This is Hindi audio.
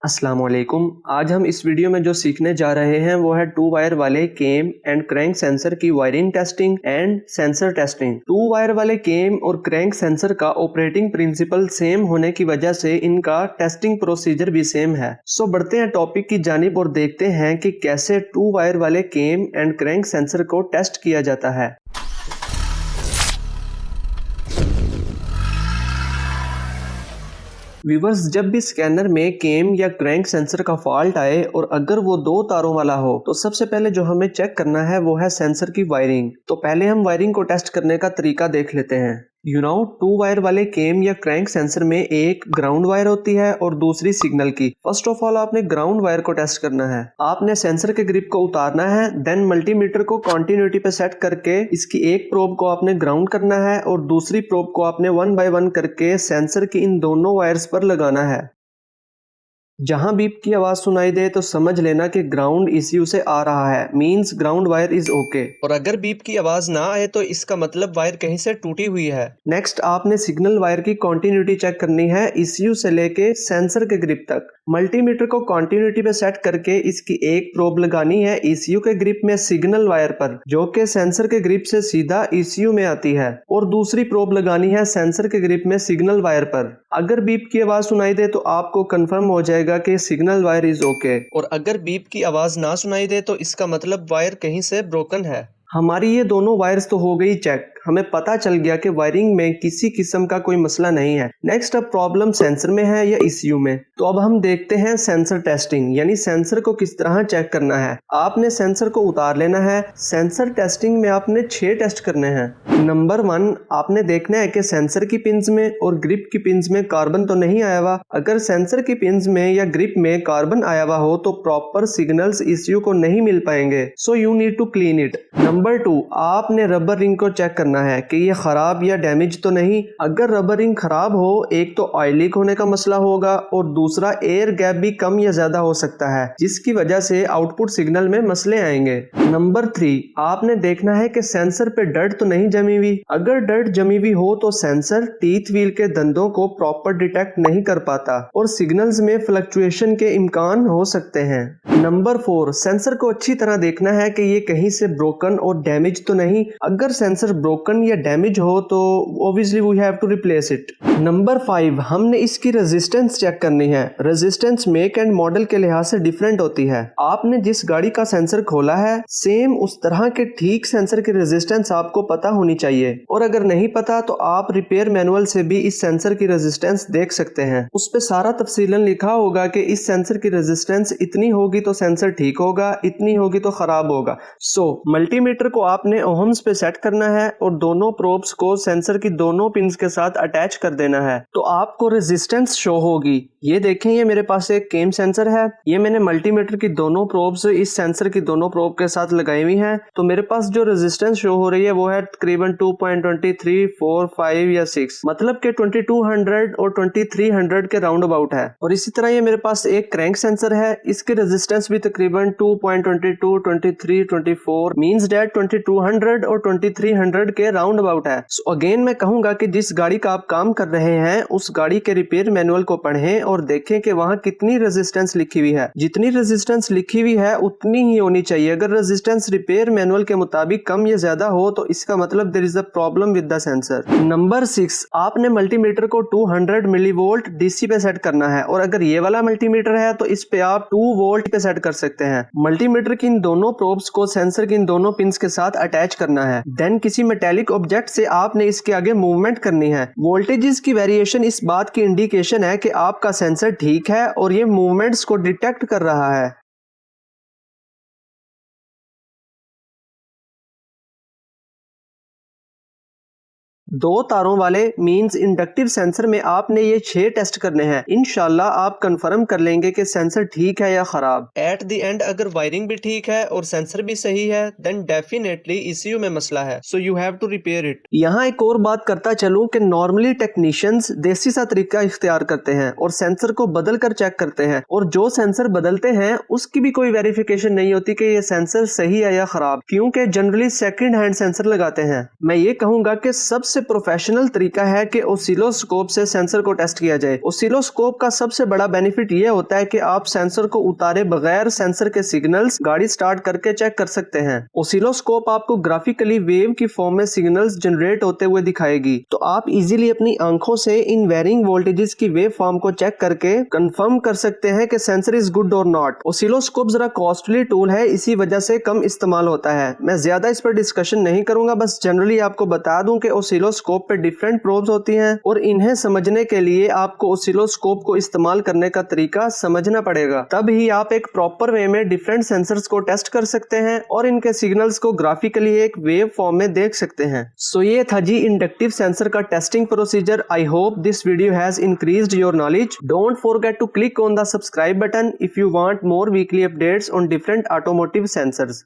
अस्सलाम वालेकुम। आज हम इस वीडियो में जो सीखने जा रहे हैं वो है टू वायर वाले केम एंड क्रैंक सेंसर की wiring testing and sensor testing. Two wire वाले केम और क्रैंक सेंसर का ऑपरेटिंग प्रिंसिपल सेम होने की वजह से इनका टेस्टिंग प्रोसीजर भी सेम है। सो बढ़ते हैं टॉपिक की जानिब और देखते हैं कि कैसे टू वायर वाले केम एंड क्रैंक सेंसर को टेस्ट किया जाता है। व्यूवर्स, जब भी स्कैनर में केम या क्रैंक सेंसर का फॉल्ट आए और अगर वो दो तारों वाला हो तो सबसे पहले जो हमें चेक करना है वो है सेंसर की वायरिंग। तो पहले हम वायरिंग को टेस्ट करने का तरीका देख लेते हैं। टू वायर वाले केम या क्रैंक सेंसर में एक ग्राउंड वायर होती है और दूसरी सिग्नल की। फर्स्ट ऑफ ऑल आपने ग्राउंड वायर को टेस्ट करना है। आपने सेंसर के ग्रिप को उतारना है, देन मल्टीमीटर को कंटिन्यूटी पे सेट करके इसकी एक प्रोब को आपने ग्राउंड करना है और दूसरी प्रोब को आपने वन बाय वन करके सेंसर की इन दोनों वायर्स पर लगाना है। जहां बीप की आवाज सुनाई दे तो समझ लेना कि ग्राउंड ईसीयू से आ रहा है, means ground wire is okay. और अगर बीप की आवाज ना आए तो इसका मतलब वायर कहीं से टूटी हुई है। नेक्स्ट आपने सिग्नल वायर की कंटिन्यूटी चेक करनी है ईसीयू से लेके सेंसर के ग्रिप तक। मल्टीमीटर को कंटिन्यूटी पे सेट करके इसकी एक प्रोब लगानी है ईसीयू के ग्रिप में सिग्नल वायर पर, जो कि सेंसर के ग्रिप से सीधा ईसीयू में आती है, और दूसरी प्रोब लगानी है सेंसर के ग्रिप में सिग्नल वायर पर। अगर बीप की आवाज सुनाई दे तो आपको कंफर्म हो जाएगा कि सिग्नल वायर इज ओके, और अगर बीप की आवाज ना सुनाई दे तो इसका मतलब वायर कहीं से ब्रोकन है। हमारी ये दोनों वायर्स तो हो गई चेक, हमें पता चल गया कि वायरिंग में किसी किस्म का कोई मसला नहीं है। नेक्स्ट अब प्रॉब्लम सेंसर में है या ईसीयू में। तो अब हम देखते हैं सेंसर टेस्टिंग, यानी सेंसर को किस तरह चेक करना है। आपने सेंसर को उतार लेना है। सेंसर टेस्टिंग में आपने 6 टेस्ट करने हैं। नंबर 1, आपने देखना है कि सेंसर की पिंस में और ग्रिप की पिंस में कार्बन तो नहीं आया हुआ। अगर सेंसर की पिंस में या ग्रिप में कार्बन आया हुआ हो तो प्रॉपर सिग्नल्स ईसीयू को नहीं मिल पाएंगे, so you need to clean it. Number 2, आपने रबर रिंग को चेक करना है कि ये खराब या डैमेज तो नहीं। अगर रबर रिंग खराब हो, एक तो ऑयल लीक होने का मसला होगा और दूसरा एयर गैप भी कम या ज्यादा हो सकता है, जिसकी वजह से आउटपुट सिग्नल में मसले आएंगे। नंबर 3, आपने देखना है कि सेंसर पे डर्ट तो नहीं जमी हुई। अगर डर्ट जमी हुई हो तो सेंसर टीथ व्हील के दंदों को प्रॉपर डिटेक्ट नहीं कर पाता और सिग्नल्स में फ्लक्चुएशन के इम्कान हो सकते हैं। नंबर 4, सेंसर को अच्छी तरह देखना है कि ये कहीं से ब्रोकन और डैमेज तो नहीं। अगर सेंसर ब्रोकन या डैमेज हो तो obviously we have to replace it. Number 5, हमने इसकी रेजिस्टेंस चेक करनी है। रेजिस्टेंस मेक एंड मॉडल के लिहाज से डिफरेंट होती है। आपने जिस गाड़ी का सेंसर खोला है सेम उस तरह के ठीक सेंसर की रेजिस्टेंस आपको पता होनी चाहिए, और अगर नहीं पता तो आप रिपेयर मैनुअल से भी इस सेंसर की रेजिस्टेंस देख सकते हैं। उस पे सारा तफसीलन लिखा होगा कि इस सेंसर की रेजिस्टेंस इतनी होगी तो सेंसर ठीक होगा, इतनी होगी तो खराब होगा। सो मल्टीमीटर को आपने ओहम्स पे सेट करना है और दोनों प्रोब्स को सेंसर की दोनों पिंस के साथ अटैच कर देना है, तो आपको रेजिस्टेंस शो होगी। ये देखें, ये मेरे पास एक केम सेंसर है। ये मैंने मल्टीमीटर की दोनों प्रोब्स इस सेंसर की दोनों प्रोब के साथ लगाई हुई हैं। तो मेरे पास जो रेजिस्टेंस शो हो रही है वो है तकरीबन 2.23, 4, 5 या 6, मतलब के 2200 और 2300 के राउंड अबाउट है। और इसी तरह ये मेरे पास एक क्रैंक सेंसर है, इसकी रेजिस्टेंस भी तकरीबन 2.22, 23, 24 मींस डेट 2200 और 2300 के राउंड अबाउट है। सो अगेन मैं कहूंगा कि जिस गाड़ी का आप काम कर रहे हैं उस गाड़ी के रिपेयर मैनुअल को पढ़ें और देखें कि वहां कितनी रेजिस्टेंस लिखी हुई है। जितनी रेजिस्टेंस लिखी हुई है उतनी ही होनी चाहिए। अगर रेजिस्टेंस रिपेयर मैनुअल के मुताबिक कम या ज्यादा हो तो इसका मतलब there is a problem with the sensor. Number 6, आपने मल्टीमीटर को 200 मिलीवोल्ट डीसी पे सेट करना है, और अगर ये वाला मल्टीमीटर है तो इस पे आप 2 वोल्ट पे सेट कर सकते हैं। मल्टीमीटर की इन दोनों प्रोब्स को सेंसर की इन दोनों पिंस के साथ अटैच करना है। देन किसी मेटेलिक ऑब्जेक्ट से आपने इसके आगे मूवमेंट करनी है। वोल्टेजेस की वेरिएशन इस बात की इंडिकेशन है कि आपका सेंसर ठीक है और ये मूवमेंट्स को डिटेक्ट कर रहा है। दो तारों वाले मींस इंडक्टिव सेंसर में आपने ये 6 टेस्ट करने हैं। इंशाल्लाह आप कंफर्म कर लेंगे कि सेंसर ठीक है या खराब। एट द एंड अगर वायरिंग भी ठीक है और सेंसर भी सही है देन डेफिनेटली ईसीयू में मसला है, so you have to repair it. यहाँ एक और बात करता चलूं कि नॉर्मली टेक्नीशियंस देसी सा तरीका इख्तियार करते हैं और सेंसर को बदल कर चेक करते हैं, और जो सेंसर बदलते हैं उसकी भी कोई वेरिफिकेशन नहीं होती कि ये सेंसर सही है या खराब, क्योंकि जनरली सेकंड हैंड सेंसर लगाते हैं। मैं ये कहूंगा कि सबसे सबसे प्रोफेशनल तरीका है कि ऑसिलोस्कोप से सेंसर को टेस्ट किया जाए। ऑसिलोस्कोप का सबसे बड़ा बेनिफिट यह होता है कि आप सेंसर को उतारे बगैर सेंसर के सिग्नल्स गाड़ी स्टार्ट करके चेक कर सकते हैं। ऑसिलोस्कोप आपको ग्राफिकली वेव की फॉर्म में सिग्नल्स जनरेट होते हुए दिखाएगी, तो आप इजीली अपनी आंखों से इन वेरिंग वोल्टेजेस की वेव फॉर्म को चेक करके कंफर्म कर सकते हैं कि सेंसर इज गुड और नॉट। ऑसिलोस्कोप जरा कॉस्टली टूल है, इसी वजह से कम इस्तेमाल होता है। मैं ज्यादा इस पर डिस्कशन नहीं करूंगा, बस जनरली आपको बता दूं कि ऑसिलोस्कोप पे डिफरेंट प्रोब्स होती हैं और इन्हें समझने के लिए आपको ऑसिलोस्कोप को इस्तेमाल करने का तरीका समझना पड़ेगा, तब ही आप एक प्रॉपर वे में डिफरेंट सेंसर्स को टेस्ट कर सकते हैं और इनके सिग्नल्स को ग्राफिकली एक वेव फॉर्म में देख सकते हैं। सो ये था जी इंडक्टिव सेंसर का testing procedure. I hope this video has increased your knowledge. Don't forget to click on the subscribe button if you want more weekly updates on different automotive sensors.